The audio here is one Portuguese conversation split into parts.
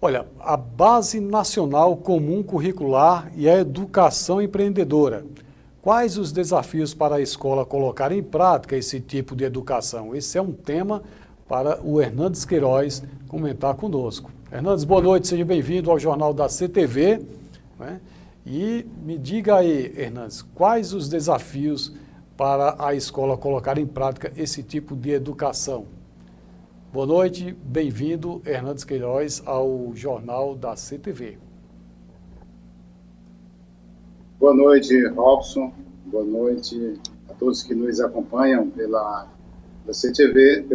Olha, a Base Nacional Comum Curricular e a Educação Empreendedora. Quais os desafios para a escola colocar em prática esse tipo de educação? Esse é um tema para o Hernandes Queiroz comentar conosco. Hernandes, boa noite, seja bem-vindo ao Jornal da CTV. Né? E me diga aí, Hernandes, quais os desafios para a escola colocar em prática esse tipo de educação? Boa noite, bem-vindo, Hernandes Queiroz, ao Jornal da CTV. Boa noite, Robson. Boa noite a todos que nos acompanham pela CTV.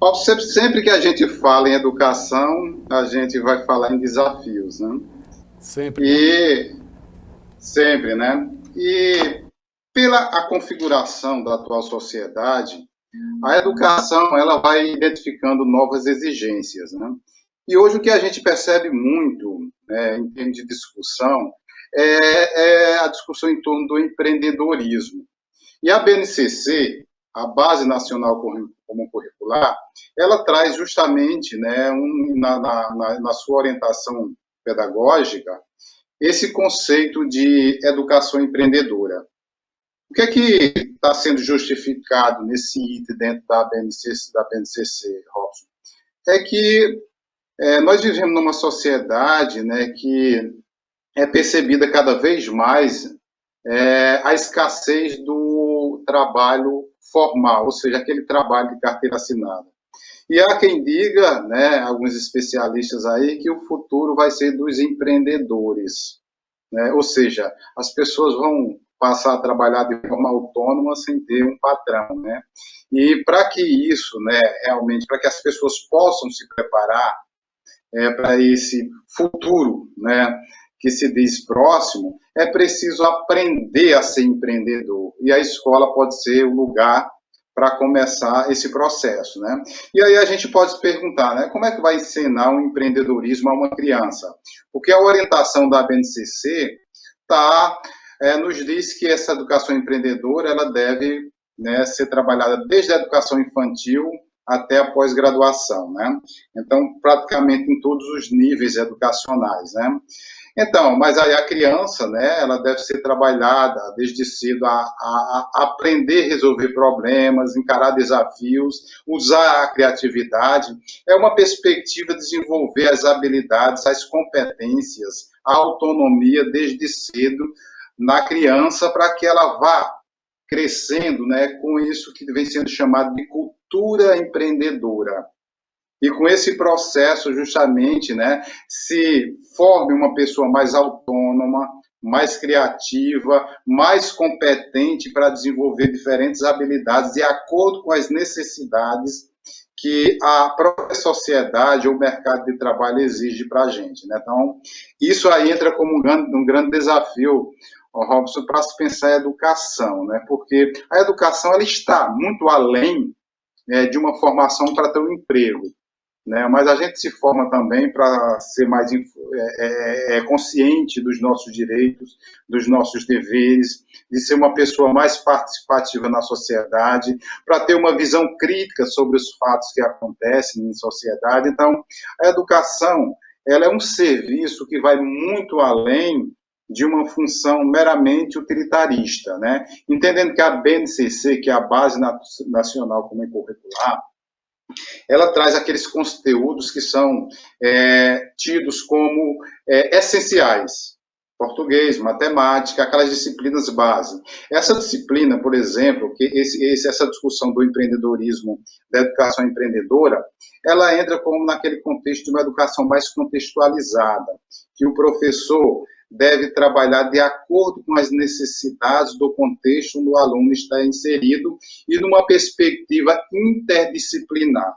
Robson, sempre que a gente fala em educação, a gente vai falar em desafios, né? Sempre, né? E pela a configuração da atual sociedade, a educação ela vai identificando novas exigências, né? E hoje o que a gente percebe muito, em termos de discussão, é a discussão em torno do empreendedorismo. E a BNCC, a Base Nacional Comum Curricular, ela traz justamente, né, na sua orientação pedagógica, esse conceito de educação empreendedora. O que é que está sendo justificado nesse item dentro da BNCC, Robson? É que nós vivemos numa sociedade, né, que é percebida cada vez mais a escassez do trabalho formal, ou seja, aquele trabalho de carteira assinada. E há quem diga, né, alguns especialistas aí, que o futuro vai ser dos empreendedores, né? Ou seja, as pessoas vão passar a trabalhar de forma autônoma sem ter um patrão, né? E para que isso, né, realmente, para que as pessoas possam se preparar para esse futuro, né, que se diz próximo, é preciso aprender a ser empreendedor. E a escola pode ser o lugar para começar esse processo, né? E aí a gente pode se perguntar, né, como é que vai ensinar um empreendedorismo a uma criança? Porque a orientação da BNCC nos diz que essa educação empreendedora ela deve, né, ser trabalhada desde a educação infantil até a pós-graduação, né? Então, praticamente em todos os níveis educacionais, né? Então, mas aí a criança, né, ela deve ser trabalhada desde cedo a aprender a resolver problemas, encarar desafios, usar a criatividade. É uma perspectiva de desenvolver as habilidades, as competências, a autonomia desde cedo na criança para que ela vá crescendo, né, com isso que vem sendo chamado de cultura empreendedora. E com esse processo, justamente, né, se forme uma pessoa mais autônoma, mais criativa, mais competente para desenvolver diferentes habilidades de acordo com as necessidades que a própria sociedade ou o mercado de trabalho exige para a gente, né? Então, isso aí entra como um grande desafio, Robson, para se pensar em educação, né? Porque a educação ela está muito além de uma formação para ter um emprego, né? Mas a gente se forma também para ser mais consciente dos nossos direitos, dos nossos deveres, de ser uma pessoa mais participativa na sociedade, para ter uma visão crítica sobre os fatos que acontecem em sociedade. Então, a educação ela é um serviço que vai muito além de uma função meramente utilitarista, né? Entendendo que a BNCC, que é a Base Nacional Comum Curricular, ela traz aqueles conteúdos que são tidos como essenciais. Português, matemática, aquelas disciplinas base. Essa disciplina, por exemplo, essa discussão do empreendedorismo, da educação empreendedora, ela entra como naquele contexto de uma educação mais contextualizada, que o professor deve trabalhar de acordo com as necessidades do contexto onde o aluno está inserido e numa perspectiva interdisciplinar.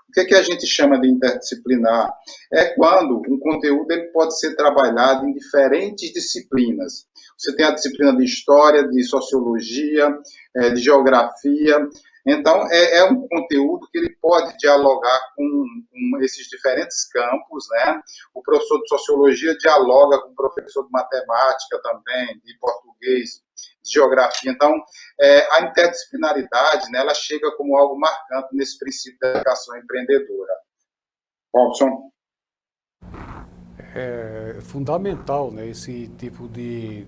O que a gente chama de interdisciplinar? É quando um conteúdo ele pode ser trabalhado em diferentes disciplinas. Você tem a disciplina de história, de sociologia, de geografia. Então, é um conteúdo que ele pode dialogar com esses diferentes campos, né? O professor de sociologia dialoga com o professor de matemática também, de português, de geografia. Então, a interdisciplinaridade, né, ela chega como algo marcante nesse princípio da educação empreendedora. Robson? É fundamental, né, esse tipo de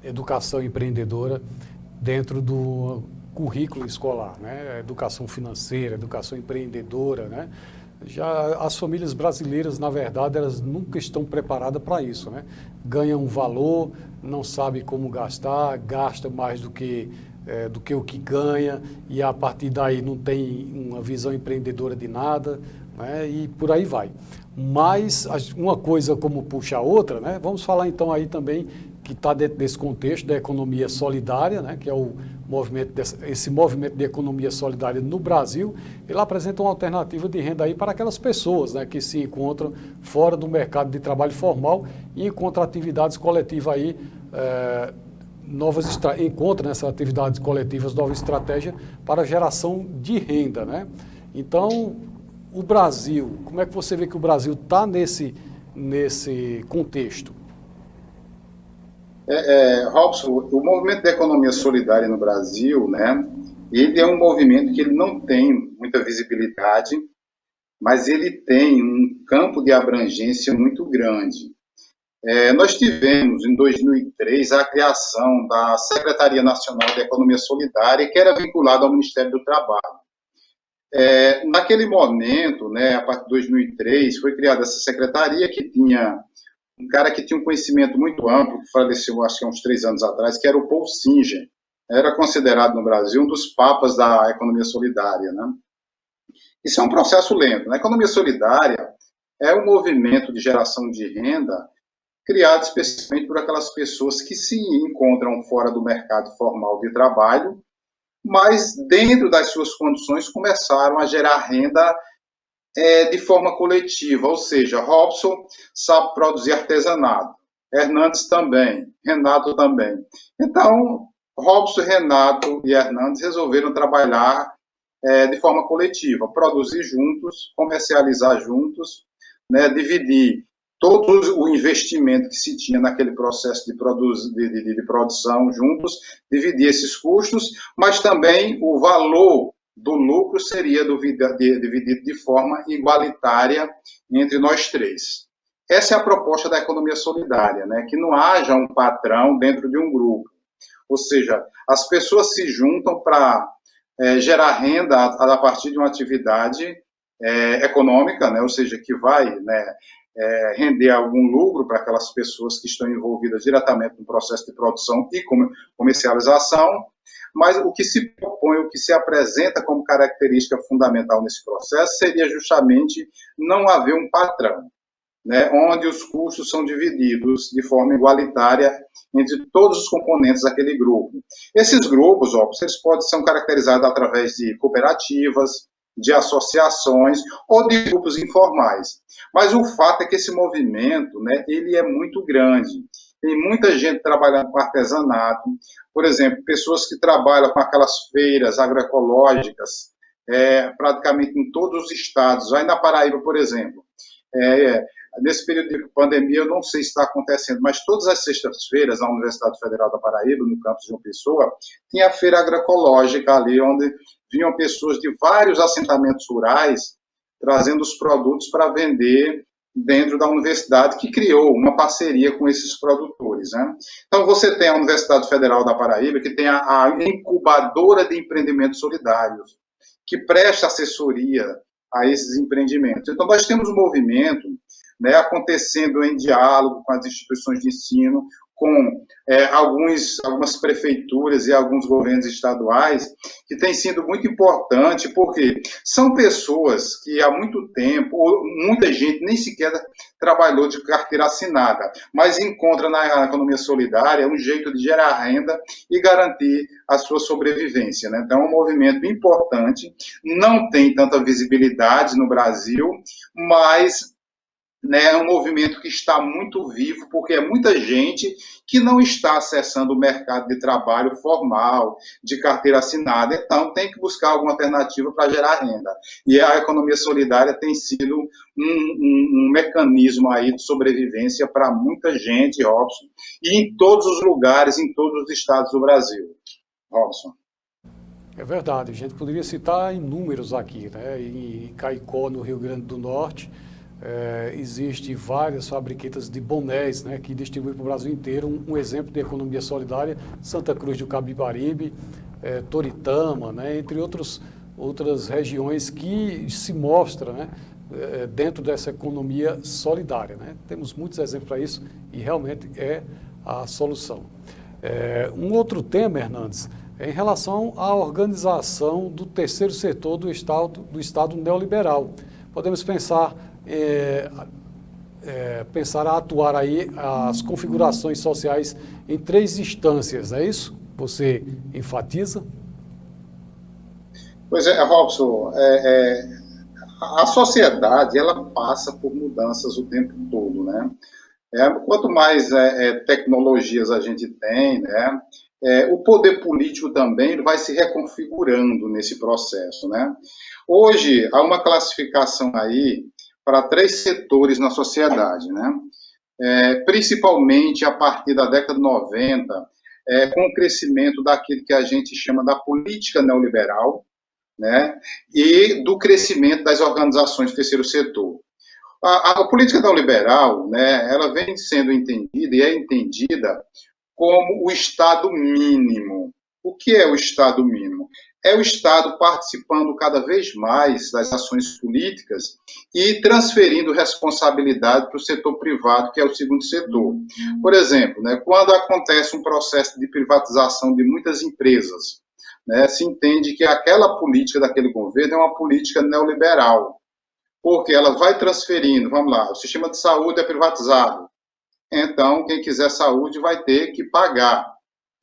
educação empreendedora dentro do currículo escolar, né? Educação financeira, educação empreendedora, né? Já as famílias brasileiras, na verdade, elas nunca estão preparadas para isso, né? Ganham um valor, não sabe como gastar, gasta mais do que o que ganha e a partir daí não tem uma visão empreendedora de nada, né? E por aí vai. Mas uma coisa como puxa a outra, né? Vamos falar então aí também que está dentro desse contexto da economia solidária, né? Que é o movimento esse movimento de economia solidária no Brasil. Ele apresenta uma alternativa de renda aí para aquelas pessoas, né? Que se encontram fora do mercado de trabalho formal e encontram atividades coletivas aí, encontra nessas atividades coletivas novas estratégias para geração de renda, né? Então, o Brasil, como é que você vê que o Brasil está nesse contexto? Robson, o movimento da economia solidária no Brasil, né, ele é um movimento que ele não tem muita visibilidade, mas ele tem um campo de abrangência muito grande. Nós tivemos, em 2003, a criação da Secretaria Nacional de Economia Solidária, que era vinculada ao Ministério do Trabalho. Naquele momento, né, a partir de 2003, foi criada essa secretaria que tinha um cara que tinha um conhecimento muito amplo, que faleceu acho que há uns 3 anos atrás, que era o Paul Singer. Era considerado no Brasil um dos papas da economia solidária, né? Isso é um processo lento, né? A economia solidária é um movimento de geração de renda criado especificamente por aquelas pessoas que se encontram fora do mercado formal de trabalho, mas dentro das suas condições começaram a gerar renda de forma coletiva, ou seja, Robson sabe produzir artesanato, Hernandes também, Renato também. Então, Robson, Renato e Hernandes resolveram trabalhar de forma coletiva, produzir juntos, comercializar juntos, né, dividir todo o investimento que se tinha naquele processo de produção juntos, dividir esses custos, mas também o valor do lucro seria dividido de forma igualitária entre nós três. Essa é a proposta da economia solidária, né? Que não haja um patrão dentro de um grupo. Ou seja, as pessoas se juntam para gerar renda a partir de uma atividade econômica, né? Ou seja, que vai, né, render algum lucro para aquelas pessoas que estão envolvidas diretamente no processo de produção e comercialização, mas o que se propõe, o que se apresenta como característica fundamental nesse processo seria justamente não haver um patrão, né, onde os custos são divididos de forma igualitária entre todos os componentes daquele grupo. Esses grupos, eles podem ser caracterizados através de cooperativas, de associações ou de grupos informais. Mas o fato é que esse movimento, né, ele é muito grande. Tem muita gente trabalhando com artesanato, por exemplo, pessoas que trabalham com aquelas feiras agroecológicas, praticamente em todos os estados. Aí na Paraíba, por exemplo, nesse período de pandemia, eu não sei se está acontecendo, mas todas as sextas-feiras, na Universidade Federal da Paraíba, no campus de João Pessoa, tinha a feira agroecológica ali, onde vinham pessoas de vários assentamentos rurais trazendo os produtos para vender dentro da universidade, que criou uma parceria com esses produtores, né? Então, você tem a Universidade Federal da Paraíba, que tem a incubadora de empreendimentos solidários, que presta assessoria a esses empreendimentos. Então, nós temos um movimento, né, acontecendo em diálogo com as instituições de ensino, com algumas prefeituras e alguns governos estaduais, que tem sido muito importante, porque são pessoas que há muito tempo, ou muita gente nem sequer trabalhou de carteira assinada, mas encontra na economia solidária um jeito de gerar renda e garantir a sua sobrevivência, né? Então, é um movimento importante, não tem tanta visibilidade no Brasil, mas né, é um movimento que está muito vivo, porque é muita gente que não está acessando o mercado de trabalho formal, de carteira assinada, então tem que buscar alguma alternativa para gerar renda. E a economia solidária tem sido um mecanismo aí de sobrevivência para muita gente, Robson, e em todos os lugares, em todos os estados do Brasil. Robson. É verdade, a gente poderia citar inúmeros aqui, né? Em Caicó, no Rio Grande do Norte, Existe várias fabriquetas de bonés, né, que distribuem para o Brasil inteiro. Um exemplo de economia solidária, Santa Cruz do Cabibaribe, Toritama, né, entre outras regiões que se mostra, né, dentro dessa economia solidária, né. Temos muitos exemplos para isso e realmente é a solução. Um outro tema, Hernandes, é em relação à organização do terceiro setor do Estado neoliberal. Podemos pensar a atuar aí as configurações sociais em 3 instâncias, é isso? Você enfatiza? Pois é, Robson, a sociedade ela passa por mudanças o tempo todo, né? Quanto mais tecnologias a gente tem, né? O poder político também vai se reconfigurando nesse processo, né? Hoje há uma classificação aí para 3 setores na sociedade, né? Principalmente a partir da década de 90, com o crescimento daquilo que a gente chama da política neoliberal, né? E do crescimento das organizações do terceiro setor. A política neoliberal, né, ela vem sendo entendida e é entendida como o Estado mínimo. O que é o Estado mínimo? É o Estado participando cada vez mais das ações políticas e transferindo responsabilidade para o setor privado, que é o segundo setor. Por exemplo, né, quando acontece um processo de privatização de muitas empresas, né, se entende que aquela política daquele governo é uma política neoliberal, porque ela vai transferindo, vamos lá, o sistema de saúde é privatizado, então quem quiser saúde vai ter que pagar.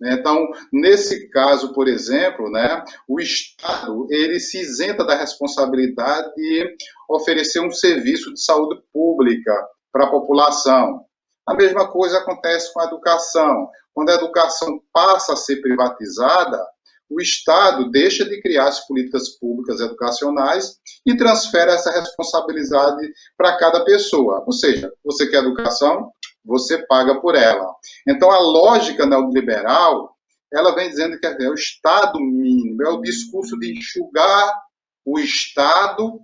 Então, nesse caso, por exemplo, né, o Estado ele se isenta da responsabilidade de oferecer um serviço de saúde pública para a população. A mesma coisa acontece com a educação. Quando a educação passa a ser privatizada, o Estado deixa de criar as políticas públicas educacionais e transfere essa responsabilidade para cada pessoa. Ou seja, você quer educação, você paga por ela. Então, a lógica neoliberal, ela vem dizendo que é o Estado mínimo, é o discurso de enxugar o Estado,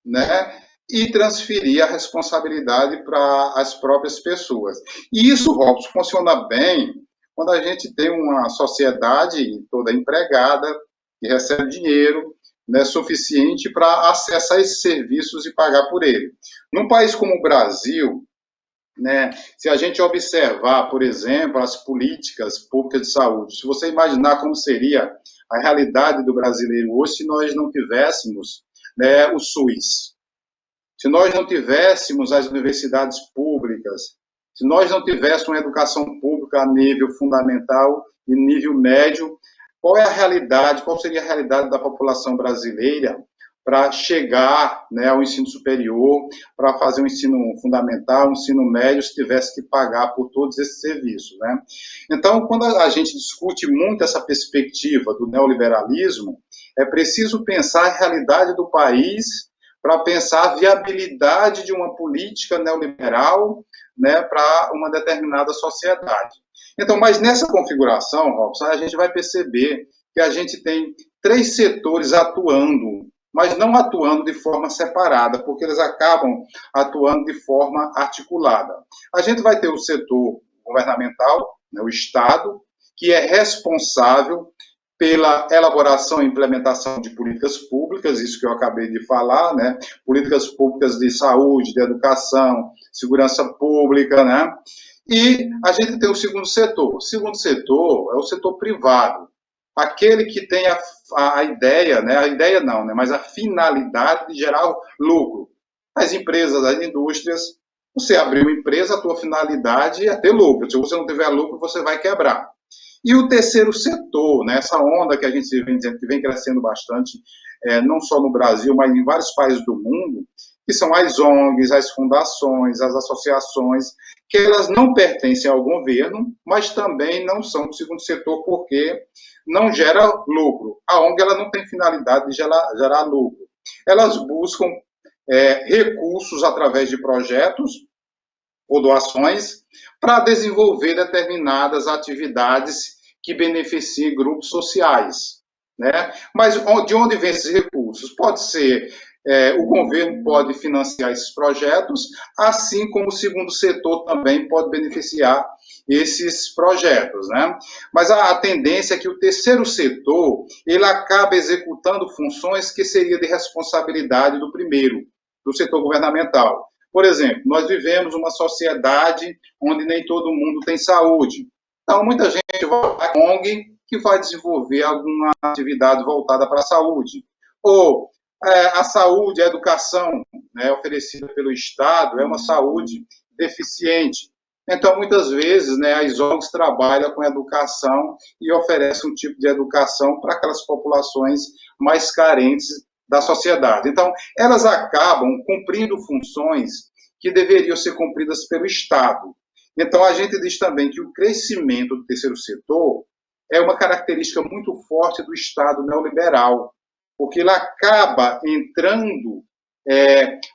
né, e transferir a responsabilidade para as próprias pessoas. E isso, Robson, funciona bem quando a gente tem uma sociedade toda empregada, que recebe dinheiro, né, suficiente para acessar esses serviços e pagar por ele. Num país como o Brasil, né, se a gente observar, por exemplo, as políticas públicas de saúde, se você imaginar como seria a realidade do brasileiro hoje se nós não tivéssemos, né, o SUS, se nós não tivéssemos as universidades públicas, se nós não tivéssemos uma educação pública a nível fundamental e nível médio, qual é a realidade, qual seria a realidade da população brasileira para chegar, né, ao ensino superior, para fazer um ensino fundamental, um ensino médio, se tivesse que pagar por todos esses serviços, né? Então, quando a gente discute muito essa perspectiva do neoliberalismo, é preciso pensar a realidade do país para pensar a viabilidade de uma política neoliberal, né, para uma determinada sociedade. Então, mas nessa configuração, Robson, a gente vai perceber que a gente tem 3 setores atuando, mas não atuando de forma separada, porque eles acabam atuando de forma articulada. A gente vai ter o setor governamental, né, o Estado, que é responsável pela elaboração e implementação de políticas públicas, isso que eu acabei de falar, né? Políticas públicas de saúde, de educação, segurança pública, né? E a gente tem o segundo setor. O segundo setor é o setor privado, aquele que tem a ideia, né? A ideia não, né? Mas a finalidade de gerar lucro. As empresas, as indústrias, você abrir uma empresa, a tua finalidade é ter lucro. Se você não tiver lucro, você vai quebrar. E o terceiro setor, né, essa onda que a gente vem dizendo que vem crescendo bastante, não só no Brasil, mas em vários países do mundo, que são as ONGs, as fundações, as associações, que elas não pertencem ao governo, mas também não são do segundo setor porque não gera lucro. A ONG ela não tem finalidade de gerar lucro. Elas buscam recursos através de projetos ou doações para desenvolver determinadas atividades que beneficiem grupos sociais, né? Mas de onde vêm esses recursos? Pode ser O governo pode financiar esses projetos, assim como o segundo setor também pode beneficiar esses projetos, né? Mas a tendência é que o terceiro setor, ele acaba executando funções que seria de responsabilidade do primeiro, do setor governamental. Por exemplo, nós vivemos uma sociedade onde nem todo mundo tem saúde. Então, muita gente vai para a ONG que vai desenvolver alguma atividade voltada para a saúde. Ou a saúde, a educação, né, oferecida pelo Estado é uma saúde deficiente. Então, muitas vezes, né, as ONGs trabalham com educação e oferecem um tipo de educação para aquelas populações mais carentes da sociedade. Então, elas acabam cumprindo funções que deveriam ser cumpridas pelo Estado. Então, a gente diz também que o crescimento do terceiro setor é uma característica muito forte do Estado neoliberal, porque ele acaba entrando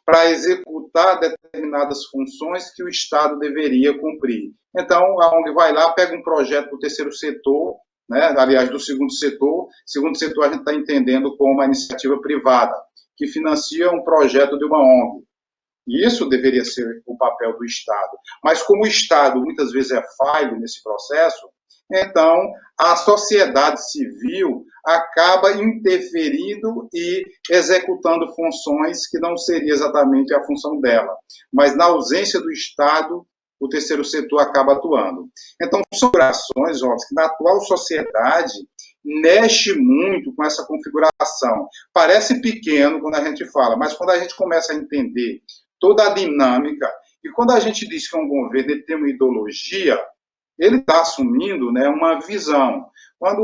para executar determinadas funções que o Estado deveria cumprir. Então, a ONG vai lá, pega um projeto do terceiro setor, né, aliás, do segundo setor a gente está entendendo como uma iniciativa privada, que financia um projeto de uma ONG. E isso deveria ser o papel do Estado. Mas como o Estado muitas vezes é falho nesse processo, então a sociedade civil acaba interferindo e executando funções que não seria exatamente a função dela. Mas na ausência do Estado, o terceiro setor acaba atuando. Então, são configurações, Robson, que na atual sociedade mexe muito com essa configuração. Parece pequeno quando a gente fala, mas quando a gente começa a entender toda a dinâmica, e quando a gente diz que é um governo ele tem uma ideologia, ele está assumindo, né, uma visão. Quando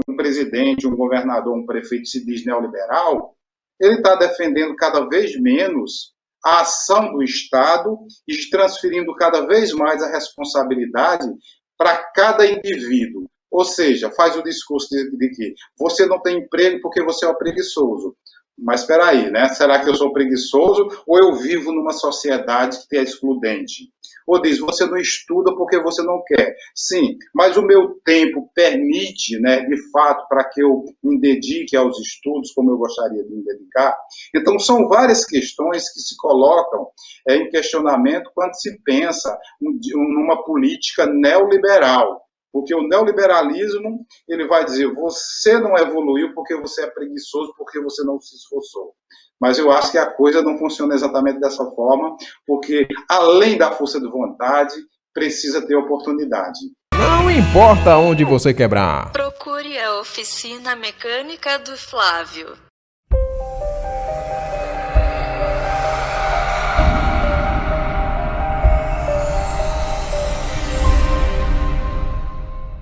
um presidente, um governador, um prefeito se diz neoliberal, ele está defendendo cada vez menos a ação do Estado e transferindo cada vez mais a responsabilidade para cada indivíduo. Ou seja, faz o discurso de que você não tem emprego porque você é um preguiçoso. Mas espera aí, né? Será que eu sou preguiçoso ou eu vivo numa sociedade que é excludente? Ou diz, você não estuda porque você não quer. Sim, mas o meu tempo permite, né, de fato, para que eu me dedique aos estudos como eu gostaria de me dedicar. Então, são várias questões que se colocam em questionamento quando se pensa numa política neoliberal. Porque o neoliberalismo, ele vai dizer, você não evoluiu porque você é preguiçoso, porque você não se esforçou. Mas eu acho que a coisa não funciona exatamente dessa forma, porque além da força de vontade, precisa ter oportunidade. Não importa onde você quebrar. Procure a oficina mecânica do Flávio.